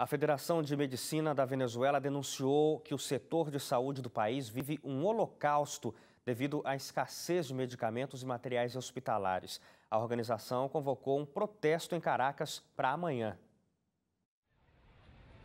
A Federação de Medicina da Venezuela denunciou que o setor de saúde do país vive um holocausto devido à escassez de medicamentos e materiais hospitalares. A organização convocou um protesto em Caracas para amanhã.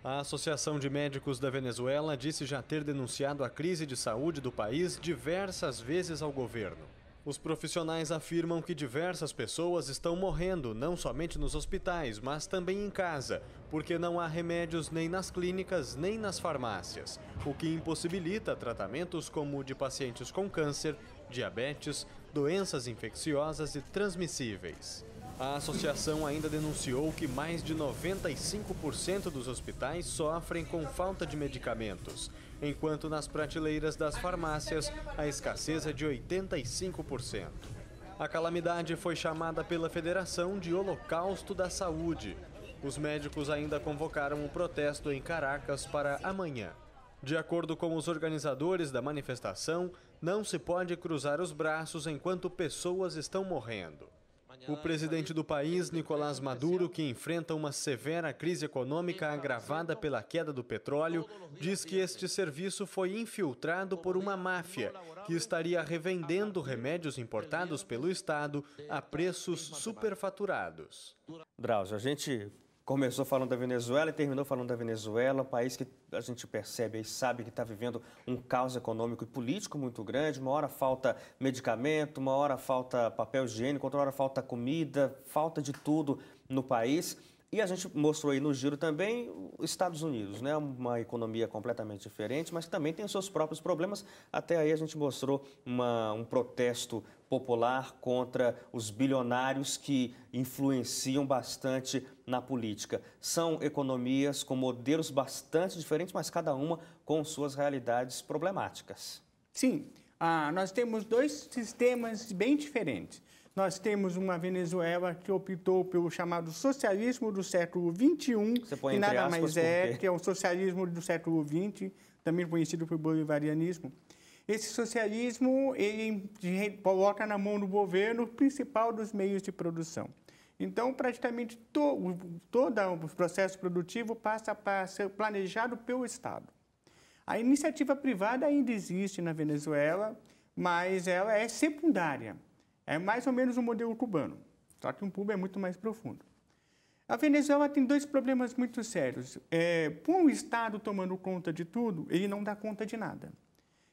A Associação de Médicos da Venezuela disse já ter denunciado a crise de saúde do país diversas vezes ao governo. Os profissionais afirmam que diversas pessoas estão morrendo, não somente nos hospitais, mas também em casa, porque não há remédios nem nas clínicas, nem nas farmácias, o que impossibilita tratamentos como o de pacientes com câncer, diabetes, doenças infecciosas e transmissíveis. A associação ainda denunciou que mais de 95% dos hospitais sofrem com falta de medicamentos, enquanto nas prateleiras das farmácias a escassez é de 85%. A calamidade foi chamada pela Federação de Holocausto da Saúde. Os médicos ainda convocaram um protesto em Caracas para amanhã. De acordo com os organizadores da manifestação, não se pode cruzar os braços enquanto pessoas estão morrendo. O presidente do país, Nicolás Maduro, que enfrenta uma severa crise econômica agravada pela queda do petróleo, diz que este serviço foi infiltrado por uma máfia que estaria revendendo remédios importados pelo Estado a preços superfaturados. Drauzio, a gente começou falando da Venezuela e terminou falando da Venezuela, um país que a gente percebe e sabe que está vivendo um caos econômico e político muito grande. Uma hora falta medicamento, uma hora falta papel higiênico, outra hora falta comida, falta de tudo no país. E a gente mostrou aí no giro também os Estados Unidos, né? Uma economia completamente diferente, mas que também tem os seus próprios problemas. Até aí a gente mostrou um protesto popular contra os bilionários que influenciam bastante na política. São economias com modelos bastante diferentes, mas cada uma com suas realidades problemáticas. Sim, nós temos dois sistemas bem diferentes. Nós temos uma Venezuela que optou pelo chamado socialismo do século XXI, que nada mais é que é o socialismo do século XX, também conhecido por bolivarianismo. Esse socialismo ele coloca na mão do governo o principal dos meios de produção. Então, praticamente todo o processo produtivo passa a ser planejado pelo Estado. A iniciativa privada ainda existe na Venezuela, mas ela é secundária. É mais ou menos um modelo cubano, só que um Cuba é muito mais profundo. A Venezuela tem dois problemas muito sérios. Com o Estado tomando conta de tudo, ele não dá conta de nada.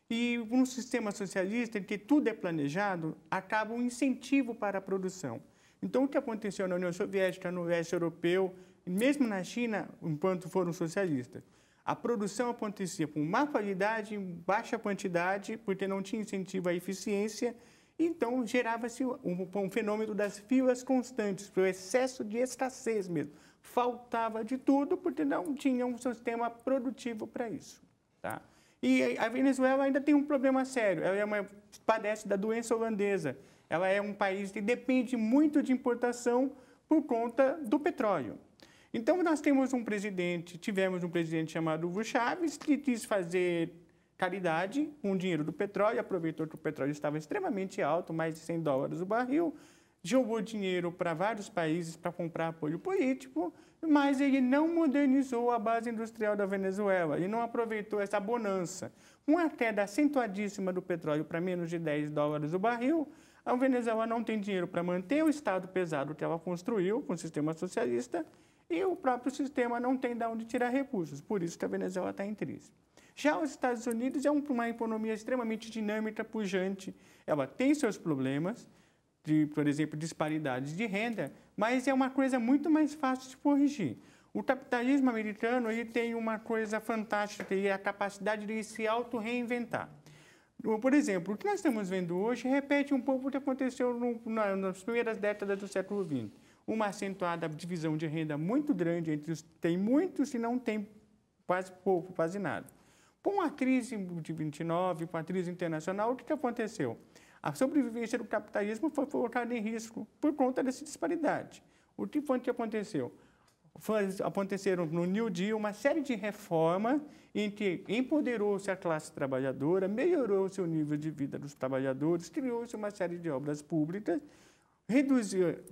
E um sistema socialista, em que tudo é planejado, acaba um incentivo para a produção. Então, o que aconteceu na União Soviética, no leste europeu, mesmo na China, enquanto foram socialistas, a produção acontecia com má qualidade, baixa quantidade, porque não tinha incentivo à eficiência. Então, gerava-se um fenômeno das filas constantes, pelo excesso de escassez mesmo. Faltava de tudo porque não tinha um sistema produtivo para isso. Tá? E a Venezuela ainda tem um problema sério. Ela padece da doença holandesa. Ela é um país que depende muito de importação por conta do petróleo. Então, nós tivemos um presidente chamado Hugo Chávez, que quis fazer caridade com o dinheiro do petróleo, aproveitou que o petróleo estava extremamente alto, mais de $100 o barril, jogou dinheiro para vários países para comprar apoio político, mas ele não modernizou a base industrial da Venezuela, ele não aproveitou essa bonança. Com a queda acentuadíssima do petróleo para menos de $10 o barril, a Venezuela não tem dinheiro para manter o Estado pesado que ela construiu com o sistema socialista e o próprio sistema não tem de onde tirar recursos, por isso que a Venezuela está em crise. Já os Estados Unidos é uma economia extremamente dinâmica, pujante. Ela tem seus problemas, por exemplo, disparidades de renda, mas é uma coisa muito mais fácil de corrigir. O capitalismo americano ele tem uma coisa fantástica, é a capacidade de se auto-reinventar. Por exemplo, o que nós estamos vendo hoje repete um pouco o que aconteceu nas primeiras décadas do século XX. Uma acentuada divisão de renda muito grande entre os que têm muitos e não têm quase pouco, quase nada. Com a crise de 29, com a crise internacional, o que aconteceu? A sobrevivência do capitalismo foi colocada em risco por conta dessa disparidade. O que foi que aconteceu? Aconteceram no New Deal uma série de reformas em que empoderou-se a classe trabalhadora, melhorou-se o nível de vida dos trabalhadores, criou-se uma série de obras públicas,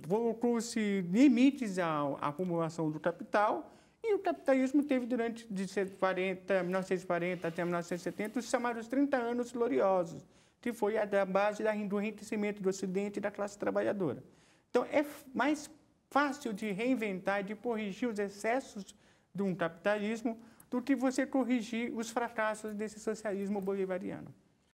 colocou-se limites à acumulação do capital E o capitalismo teve durante de 1940 até 1970 os chamados 30 anos gloriosos, que foi a base do enriquecimento do Ocidente e da classe trabalhadora. Então, é mais fácil de reinventar, de corrigir os excessos de um capitalismo do que você corrigir os fracassos desse socialismo bolivariano.